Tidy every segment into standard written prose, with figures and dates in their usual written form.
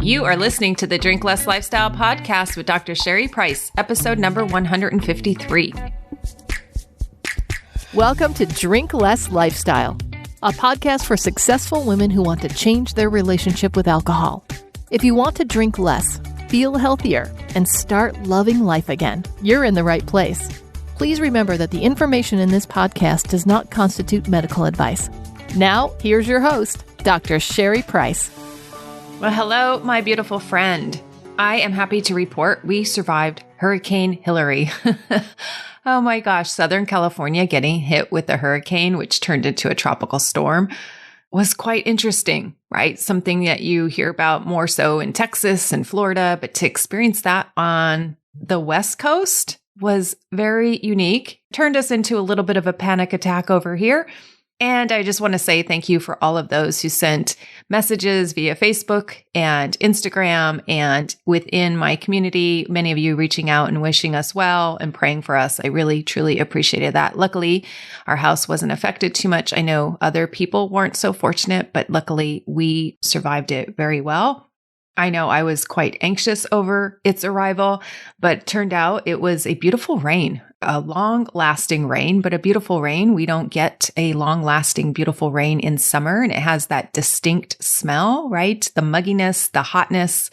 You are listening to the Drink Less Lifestyle podcast with Dr. Sherry Price, episode number 153. Welcome to Drink Less Lifestyle, a podcast for successful women who want to change their relationship with alcohol. If you want to drink less, feel healthier, and start loving life again, you're in the right place. Please remember that the information in this podcast does not constitute medical advice. Now, here's your host, Dr. Sherry Price. Well, hello, my beautiful friend. I am happy to report we survived Hurricane Hilary. Oh my gosh, Southern California getting hit with a hurricane, which turned into a tropical storm, was quite interesting, right? Something that you hear about more so in Texas and Florida, but to experience that on the West Coast was very unique. Turned us into a little bit of a panic attack over here. And I just want to say thank you for all of those who sent messages via Facebook and Instagram and within my community, many of you reaching out and wishing us well and praying for us. I really, truly appreciated that. Luckily, our house wasn't affected too much. I know other people weren't so fortunate, but luckily we survived it very well. I know I was quite anxious over its arrival, but turned out it was a beautiful rain, a long-lasting rain, but a beautiful rain. We don't get a long-lasting, beautiful rain in summer, and it has that distinct smell, right? The mugginess, the hotness.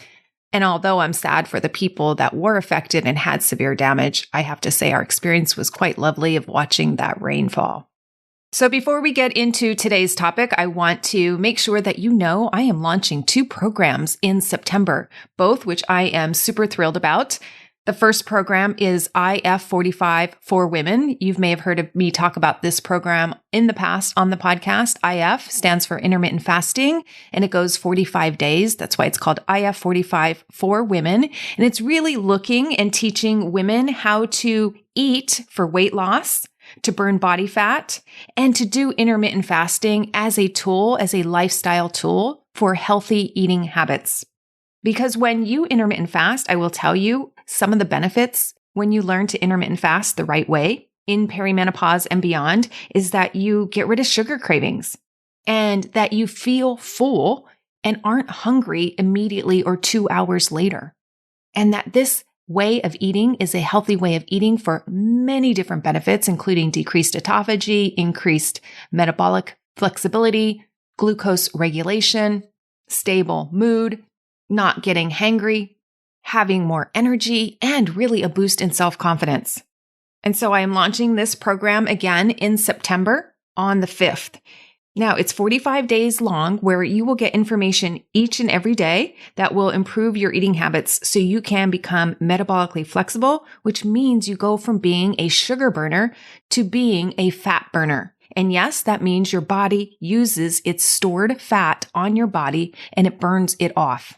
And although I'm sad for the people that were affected and had severe damage, I have to say our experience was quite lovely of watching that rainfall. So before we get into today's topic, I want to make sure that you know I am launching 2 programs in September, both which I am super thrilled about. The first program is IF45 for women. You may have heard of me talk about this program in the past on the podcast. IF stands for intermittent fasting, and it goes 45 days. That's why it's called IF45 for women. And it's really looking and teaching women how to eat for weight loss, to burn body fat, and to do intermittent fasting as a tool, as a lifestyle tool for healthy eating habits. Because when you intermittent fast, I will tell you some of the benefits when you learn to intermittent fast the right way in perimenopause and beyond is that you get rid of sugar cravings and that you feel full and aren't hungry immediately or 2 hours later. And that this way of eating is a healthy way of eating for many different benefits, including decreased autophagy, increased metabolic flexibility, glucose regulation, stable mood, not getting hangry, having more energy, and really a boost in self-confidence. And so I am launching this program again in September on the 5th. Now, it's 45 days long where you will get information each and every day that will improve your eating habits so you can become metabolically flexible, which means you go from being a sugar burner to being a fat burner. And yes, that means your body uses its stored fat on your body and it burns it off.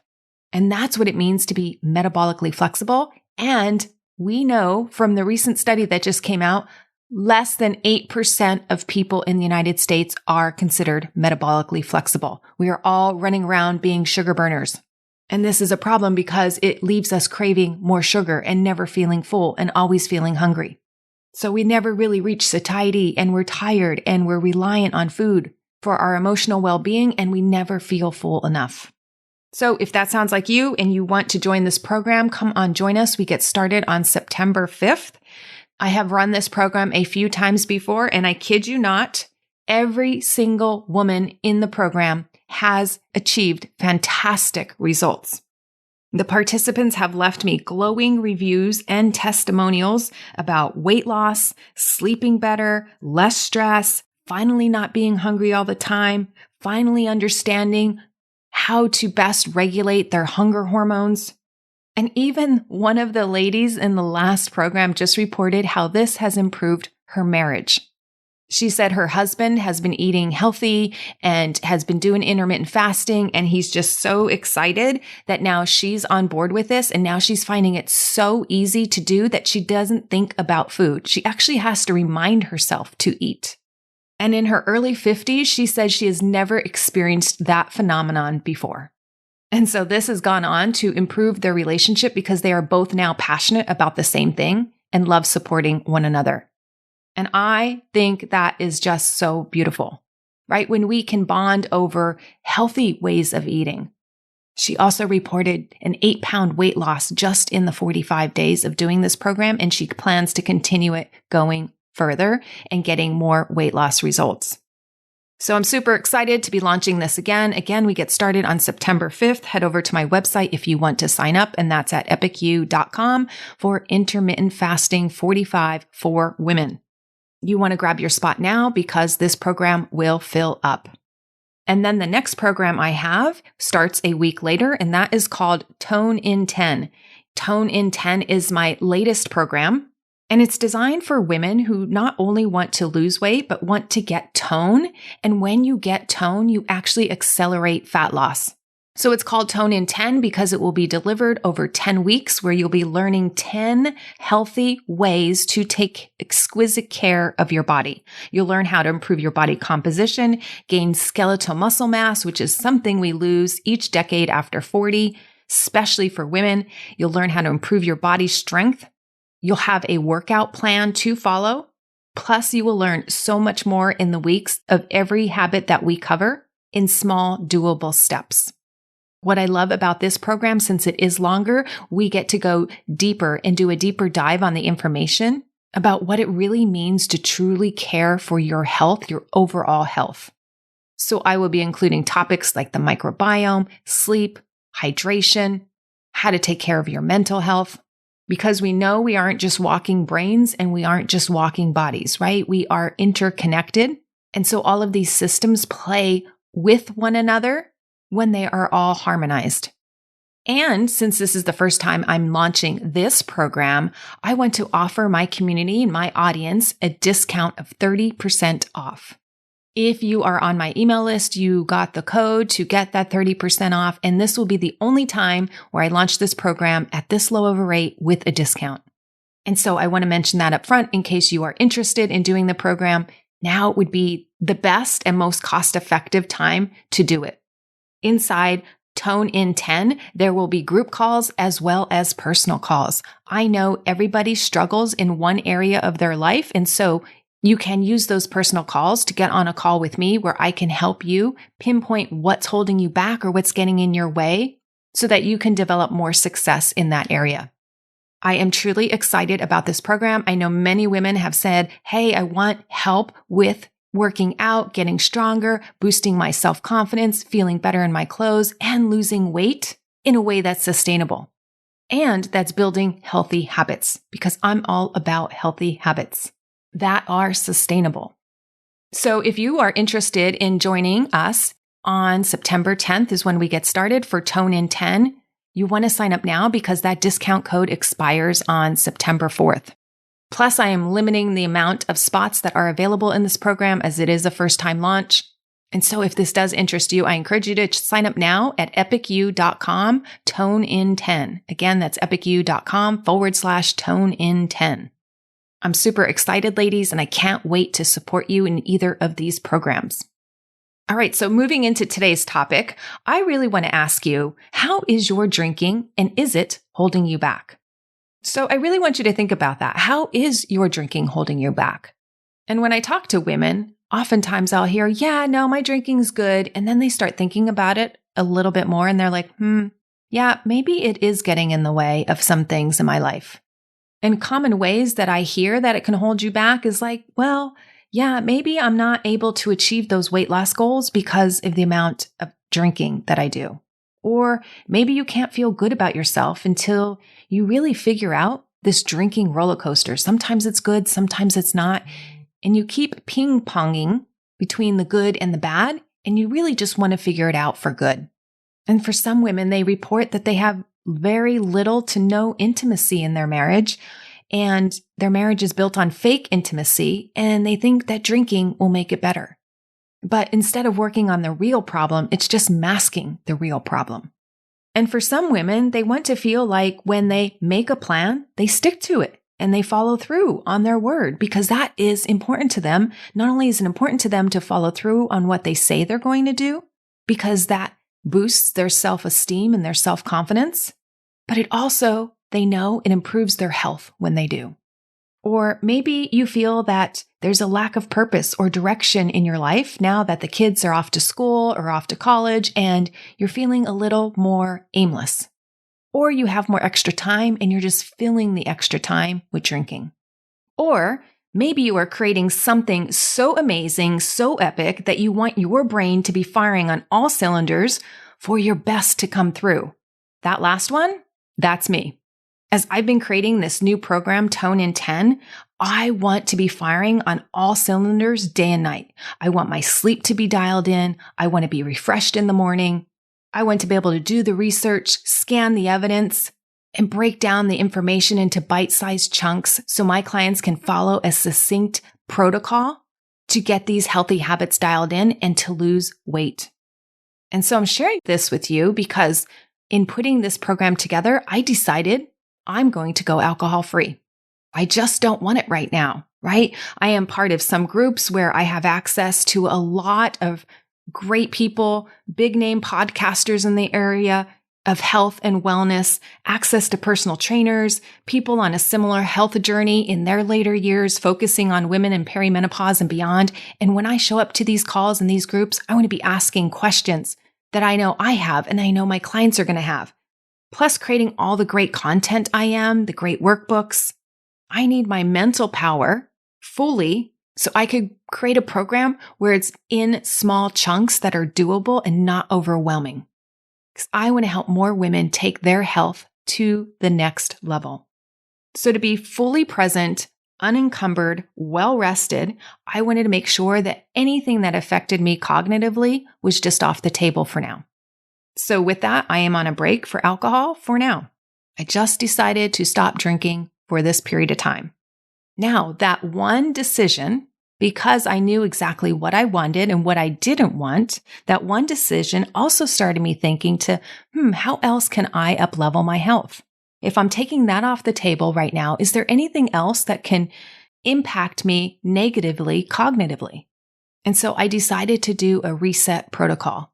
And that's what it means to be metabolically flexible. And we know from the recent study that just came out, less than 8% of people in the United States are considered metabolically flexible. We are all running around being sugar burners. And this is a problem because it leaves us craving more sugar and never feeling full and always feeling hungry. So we never really reach satiety and we're tired and we're reliant on food for our emotional well-being and we never feel full enough. So if that sounds like you and you want to join this program, come on, join us. We get started on September 5th. I have run this program a few times before, and I kid you not, every single woman in the program has achieved fantastic results. The participants have left me glowing reviews and testimonials about weight loss, sleeping better, less stress, finally not being hungry all the time, finally understanding how to best regulate their hunger hormones. And even one of the ladies in the last program just reported how this has improved her marriage. She said her husband has been eating healthy and has been doing intermittent fasting, and he's just so excited that now she's on board with this, and now she's finding it so easy to do that she doesn't think about food. She actually has to remind herself to eat. And in her early 50s, she said she has never experienced that phenomenon before. And so this has gone on to improve their relationship because they are both now passionate about the same thing and love supporting one another. And I think that is just so beautiful, right? When we can bond over healthy ways of eating. She also reported an 8-pound weight loss just in the 45 days of doing this program, and she plans to continue it going further and getting more weight loss results. So I'm super excited to be launching this again. Again, we get started on September 5th. Head over to my website if you want to sign up, and that's at epicu.com for intermittent fasting 45 for women. You want to grab your spot now because this program will fill up. And then the next program I have starts a week later, and that is called Tone in 10. Tone in 10 is my latest program, and it's designed for women who not only want to lose weight, but want to get tone. And when you get tone, you actually accelerate fat loss. So it's called Tone in 10 because it will be delivered over 10 weeks where you'll be learning 10 healthy ways to take exquisite care of your body. You'll learn how to improve your body composition, gain skeletal muscle mass, which is something we lose each decade after 40, especially for women. You'll learn how to improve your body strength. You'll have a workout plan to follow. Plus, you will learn so much more in the weeks of every habit that we cover in small, doable steps. What I love about this program, since it is longer, we get to go deeper and do a deeper dive on the information about what it really means to truly care for your health, your overall health. So I will be including topics like the microbiome, sleep, hydration, how to take care of your mental health, because we know we aren't just walking brains and we aren't just walking bodies, right? We are interconnected. And so all of these systems play with one another when they are all harmonized. And since this is the first time I'm launching this program, I want to offer my community and my audience a discount of 30% off. If you are on my email list, you got the code to get that 30% off, and this will be the only time where I launch this program at this low of a rate with a discount. And so I want to mention that up front in case you are interested in doing the program. Now would be the best and most cost-effective time to do it. Inside Tone in 10, there will be group calls as well as personal calls. I know everybody struggles in one area of their life, and so you can use those personal calls to get on a call with me where I can help you pinpoint what's holding you back or what's getting in your way so that you can develop more success in that area. I am truly excited about this program. I know many women have said, hey, I want help with working out, getting stronger, boosting my self-confidence, feeling better in my clothes, and losing weight in a way that's sustainable. And that's building healthy habits, because I'm all about healthy habits that are sustainable. So if you are interested in joining us on September 10th is when we get started for Tone in 10, you want to sign up now because that discount code expires on September 4th. Plus, I am limiting the amount of spots that are available in this program as it is a first-time launch. And so if this does interest you, I encourage you to sign up now at epicu.com, Tone in 10. Again, that's epicu.com/Tone in 10. I'm super excited, ladies, and I can't wait to support you in either of these programs. All right, so moving into today's topic, I really want to ask you, how is your drinking and is it holding you back? So I really want you to think about that. How is your drinking holding you back? And when I talk to women, oftentimes I'll hear, yeah, no, my drinking's good. And then they start thinking about it a little bit more and they're like, yeah, maybe it is getting in the way of some things in my life. And common ways that I hear that it can hold you back is like, well, yeah, maybe I'm not able to achieve those weight loss goals because of the amount of drinking that I do. Or maybe you can't feel good about yourself until you really figure out this drinking roller coaster. Sometimes it's good, sometimes it's not. And you keep ping-ponging between the good and the bad, and you really just want to figure it out for good. And for some women, they report that they have very little to no intimacy in their marriage, and their marriage is built on fake intimacy, and they think that drinking will make it better. But instead of working on the real problem, it's just masking the real problem. And for some women, they want to feel like when they make a plan, they stick to it and they follow through on their word because that is important to them. Not only is it important to them to follow through on what they say they're going to do, because that boosts their self-esteem and their self-confidence, but it also, they know it improves their health when they do. Or maybe you feel that there's a lack of purpose or direction in your life now that the kids are off to school or off to college and you're feeling a little more aimless. Or you have more extra time and you're just filling the extra time with drinking. Or maybe you are creating something so amazing, so epic that you want your brain to be firing on all cylinders for your best to come through. That last one, that's me. As I've been creating this new program, Tone in 10, I want to be firing on all cylinders day and night. I want my sleep to be dialed in. I want to be refreshed in the morning. I want to be able to do the research, scan the evidence, and break down the information into bite-sized chunks so my clients can follow a succinct protocol to get these healthy habits dialed in and to lose weight. And so I'm sharing this with you because in putting this program together, I decided I'm going to go alcohol-free. I just don't want it right now, right? I am part of some groups where I have access to a lot of great people, big name podcasters in the area of health and wellness, access to personal trainers, people on a similar health journey in their later years, focusing on women in perimenopause and beyond. And when I show up to these calls and these groups, I want to be asking questions that I know I have and I know my clients are going to have. Plus creating all the great content the great workbooks. I need my mental power fully so I could create a program where it's in small chunks that are doable and not overwhelming. Because I want to help more women take their health to the next level. So to be fully present, unencumbered, well-rested, I wanted to make sure that anything that affected me cognitively was just off the table for now. So with that, I am on a break for alcohol for now. I just decided to stop drinking for this period of time. Now, that one decision, because I knew exactly what I wanted and what I didn't want, that one decision also started me thinking to, how else can I up-level my health? If I'm taking that off the table right now, is there anything else that can impact me negatively cognitively? And so I decided to do a reset protocol.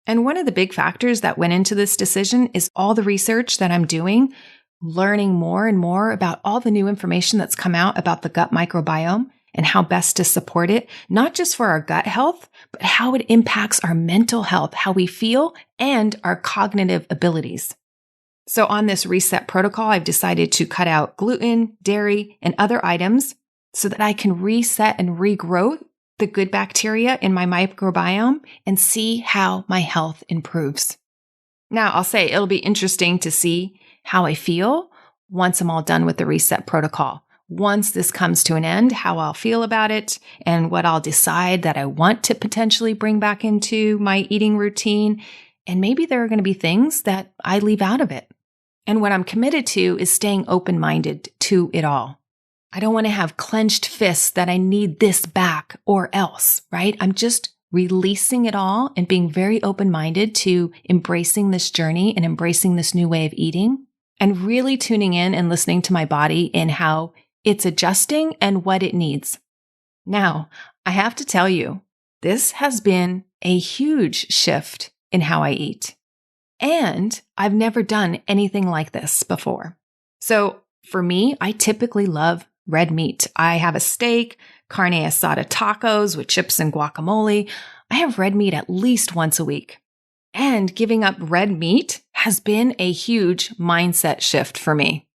And one of the big factors that went into this decision is all the research that I'm doing, learning more and more about all the new information that's come out about the gut microbiome and how best to support it, not just for our gut health, but how it impacts our mental health, how we feel, and our cognitive abilities. So on this reset protocol, I've decided to cut out gluten, dairy, and other items so that I can reset and regrow the good bacteria in my microbiome and see how my health improves. Now, I'll say it'll be interesting to see how I feel once I'm all done with the reset protocol. Once this comes to an end, how I'll feel about it and what I'll decide that I want to potentially bring back into my eating routine. And maybe there are going to be things that I leave out of it. And what I'm committed to is staying open-minded to it all. I don't want to have clenched fists that I need this back or else, right? I'm just releasing it all and being very open-minded to embracing this journey and embracing this new way of eating and really tuning in and listening to my body in how it's adjusting and what it needs. Now, I have to tell you, this has been a huge shift in how I eat. And I've never done anything like this before. So for me, I typically love red meat. I have a steak, carne asada tacos with chips and guacamole. I have red meat at least once a week. And giving up red meat has been a huge mindset shift for me.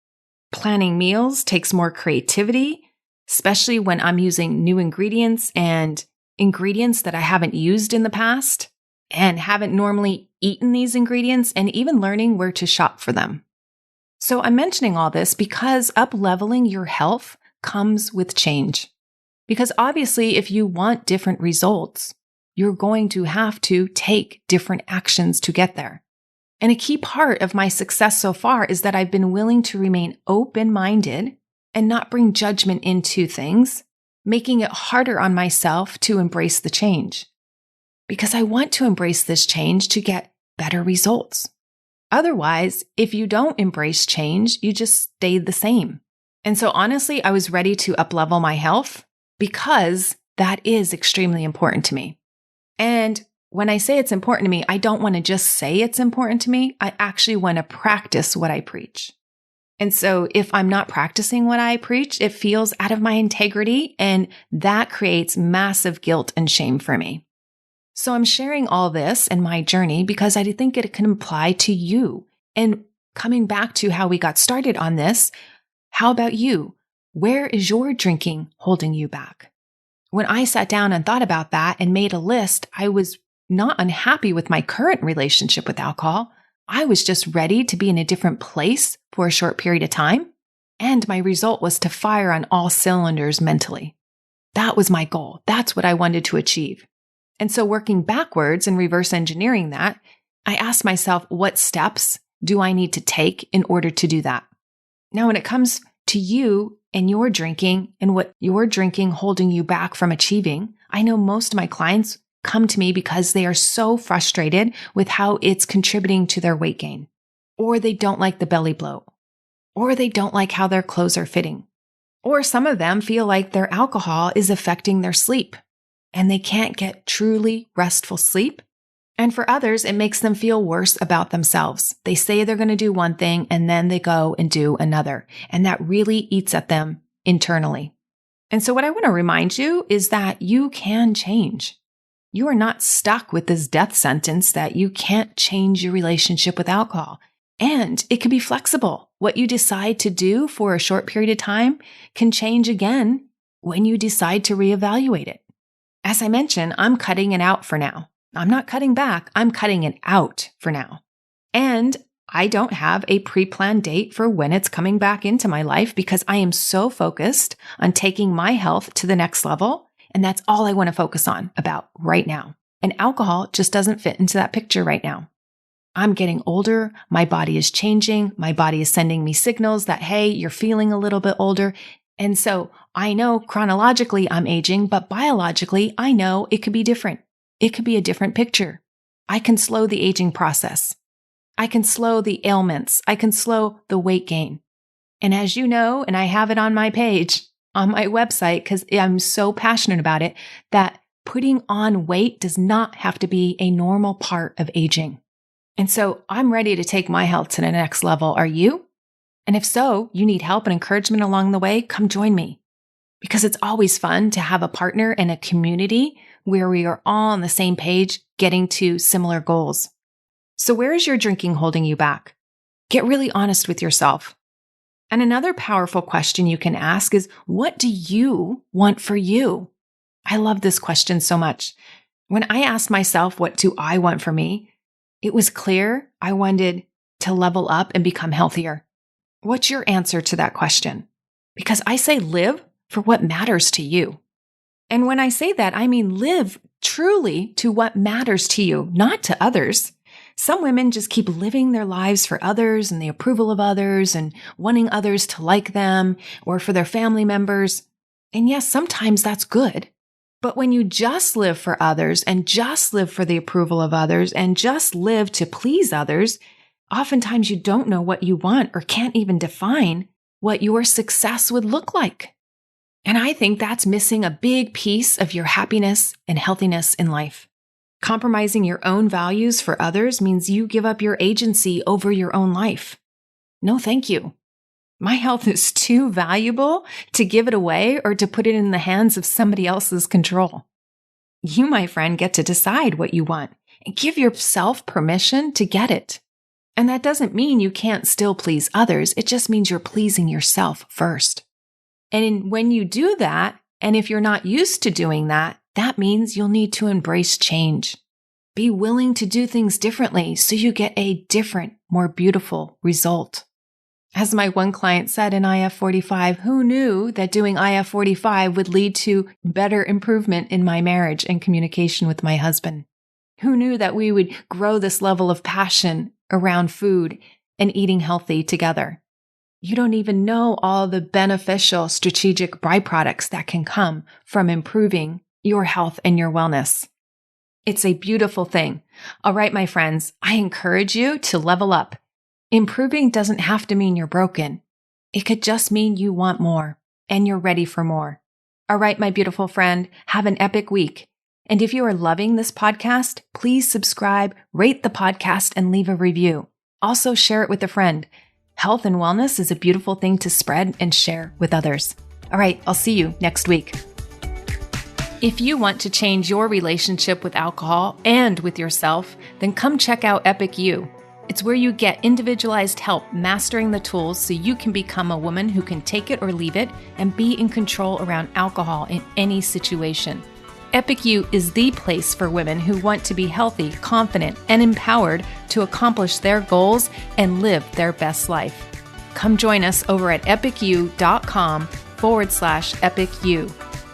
Planning meals takes more creativity, especially when I'm using new ingredients and ingredients that I haven't used in the past and haven't normally eaten these ingredients, and even learning where to shop for them. So I'm mentioning all this because up-leveling your health comes with change. Because obviously, if you want different results, you're going to have to take different actions to get there. And a key part of my success so far is that I've been willing to remain open-minded and not bring judgment into things, making it harder on myself to embrace the change. Because I want to embrace this change to get better results. Otherwise, if you don't embrace change, you just stay the same. And so honestly, I was ready to up-level my health because that is extremely important to me. And when I say it's important to me, I don't want to just say it's important to me. I actually want to practice what I preach. And so if I'm not practicing what I preach, it feels out of my integrity, and that creates massive guilt and shame for me. So I'm sharing all this and my journey because I think it can apply to you. And coming back to how we got started on this, how about you? Where is your drinking holding you back? When I sat down and thought about that and made a list, I was not unhappy with my current relationship with alcohol. I was just ready to be in a different place for a short period of time. And my result was to fire on all cylinders mentally. That was my goal. That's what I wanted to achieve. And so working backwards and reverse engineering that, I asked myself, what steps do I need to take in order to do that? Now, when it comes to you and your drinking and what your drinking holding you back from achieving, I know most of my clients come to me because they are so frustrated with how it's contributing to their weight gain, or they don't like the belly bloat, or they don't like how their clothes are fitting, or some of them feel like their alcohol is affecting their sleep and they can't get truly restful sleep. And for others, it makes them feel worse about themselves. They say they're going to do one thing and then they go and do another, and that really eats at them internally. And so what I want to remind you is that you can change. You are not stuck with this death sentence that you can't change your relationship with alcohol. And it can be flexible. What you decide to do for a short period of time can change again when you decide to reevaluate it. As I mentioned, I'm cutting it out for now. I'm not cutting back. I'm cutting it out for now. And I don't have a pre-planned date for when it's coming back into my life because I am so focused on taking my health to the next level. And that's all I want to focus on about right now. And alcohol just doesn't fit into that picture right now. I'm getting older. My body is changing. My body is sending me signals that, hey, you're feeling a little bit older. And so I know chronologically I'm aging, but biologically, I know it could be different. It could be a different picture. I can slow the aging process. I can slow the ailments. I can slow the weight gain. And as you know, and I have it on my page, on my website, because I'm so passionate about it, that putting on weight does not have to be a normal part of aging. And so I'm ready to take my health to the next level. Are you? And if so, you need help and encouragement along the way, come join me. Because it's always fun to have a partner and a community where we are all on the same page, getting to similar goals. So where is your drinking holding you back? Get really honest with yourself. And another powerful question you can ask is, what do you want for you? I love this question so much. When I asked myself, what do I want for me? It was clear I wanted to level up and become healthier. What's your answer to that question? Because I say live for what matters to you. And when I say that, I mean live truly to what matters to you, not to others. Some women just keep living their lives for others and the approval of others and wanting others to like them or for their family members. And yes, sometimes that's good. But when you just live for others and just live for the approval of others and just live to please others, oftentimes you don't know what you want or can't even define what your success would look like. And I think that's missing a big piece of your happiness and healthiness in life. Compromising your own values for others means you give up your agency over your own life. No, thank you. My health is too valuable to give it away or to put it in the hands of somebody else's control. You, my friend, get to decide what you want and give yourself permission to get it. And that doesn't mean you can't still please others. It just means you're pleasing yourself first. And when you do that, and if you're not used to doing that, that means you'll need to embrace change. Be willing to do things differently so you get a different, more beautiful result. As my one client said in IF45, who knew that doing IF45 would lead to better improvement in my marriage and communication with my husband? Who knew that we would grow this level of passion around food and eating healthy together? You don't even know all the beneficial strategic byproducts that can come from improving your health and your wellness. It's a beautiful thing. All right, my friends, I encourage you to level up. Improving doesn't have to mean you're broken. It could just mean you want more and you're ready for more. All right, my beautiful friend, have an epic week. And if you are loving this podcast, please subscribe, rate the podcast, and leave a review. Also share it with a friend. Health and wellness is a beautiful thing to spread and share with others. All right, I'll see you next week. If you want to change your relationship with alcohol and with yourself, then come check out Epic You. It's where you get individualized help mastering the tools so you can become a woman who can take it or leave it and be in control around alcohol in any situation. Epic You is the place for women who want to be healthy, confident, and empowered to accomplish their goals and live their best life. Come join us over at epicu.com/epicu.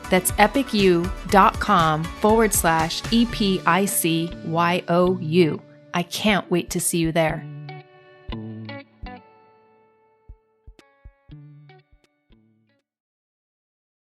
That's epicu.com/EPICYOU. I can't wait to see you there.